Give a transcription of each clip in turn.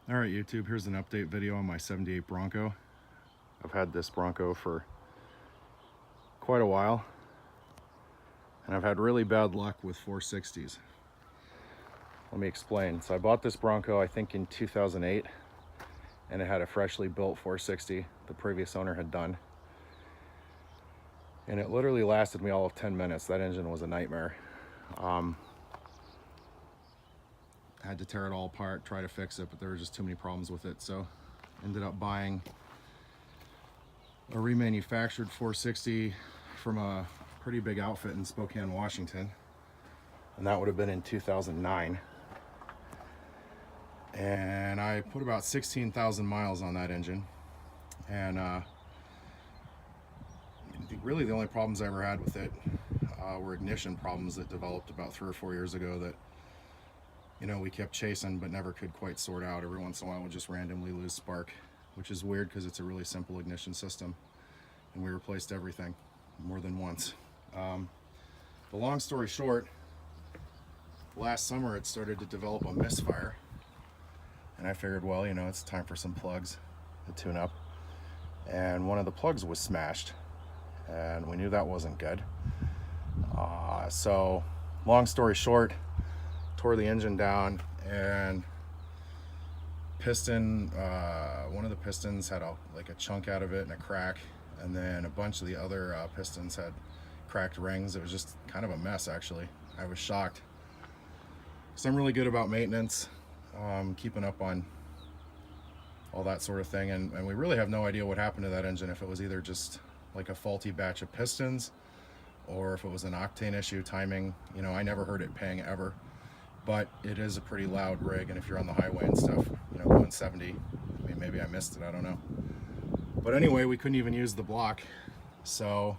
All right, YouTube, here's an update video on my 78 Bronco. I've had this Bronco for quite a while, and I've had really bad luck with 460s. Let me explain. So I bought this Bronco, I think in 2008, and it had a freshly built 460 the previous owner had done. And it literally lasted me all of 10 minutes. That engine was a nightmare. I had to tear it all apart, try to fix it, but there were just too many problems with it. So ended up buying a remanufactured 460 from a pretty big outfit in Spokane, Washington. And that would have been in 2009. And I put about 16,000 miles on that engine. And really the only problems I ever had with it were ignition problems that developed about 3 or 4 years ago that, you know, we kept chasing but never could quite sort out. Every once in a while we'd just randomly lose spark, which is weird because it's a really simple ignition system, and we replaced everything more than once. The long story short, last summer it started to develop a misfire, and I figured, well, you know, it's time for some plugs to tune up, and one of the plugs was smashed, and we knew that wasn't good. So long story short, tore the engine down, and piston, one of the pistons had a chunk out of it and a crack, and then a bunch of the other pistons had cracked rings. It was just kind of a mess, actually. I was shocked. So I'm really good about maintenance, keeping up on all that sort of thing, and we really have no idea what happened to that engine, if it was either just like a faulty batch of pistons or if it was an octane issue, timing. You know, I never heard it ping ever, but it is a pretty loud rig, and if you're on the highway and stuff, you know, going 70, I mean, maybe I missed it, I don't know. But anyway, we couldn't even use the block, so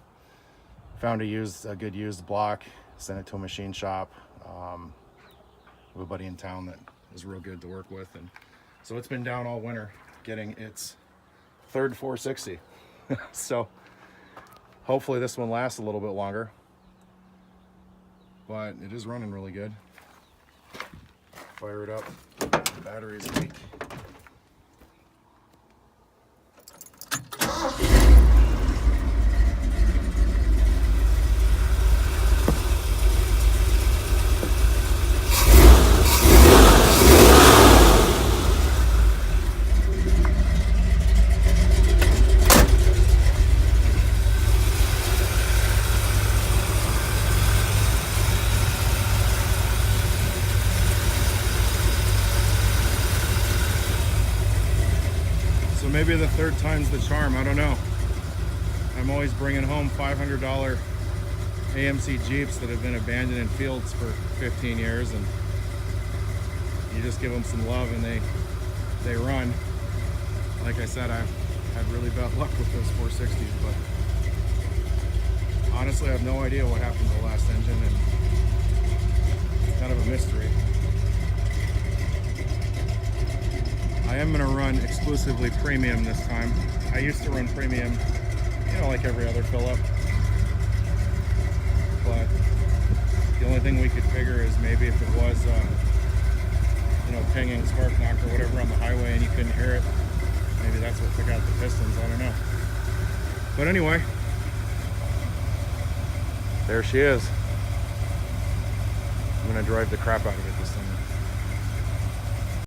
found a good used block, sent it to a machine shop. With a buddy in town that is real good to work with, and so it's been down all winter getting its third 460. So hopefully this one lasts a little bit longer, but it is running really good. Fire it up, the battery's weak. So maybe the third time's the charm, I don't know. I'm always bringing home $500 AMC Jeeps that have been abandoned in fields for 15 years, and you just give them some love and they run. Like I said, I've had really bad luck with those 460s, but honestly I have no idea what happened to the last engine, and it's kind of a mystery. I am going to run exclusively premium this time. I used to run premium, you know, like every other fill-up. But the only thing we could figure is maybe if it was, you know, pinging, spark knock or whatever on the highway and you couldn't hear it, maybe that's what took out the pistons, I don't know. But anyway, there she is. I'm going to drive the crap out of it this time.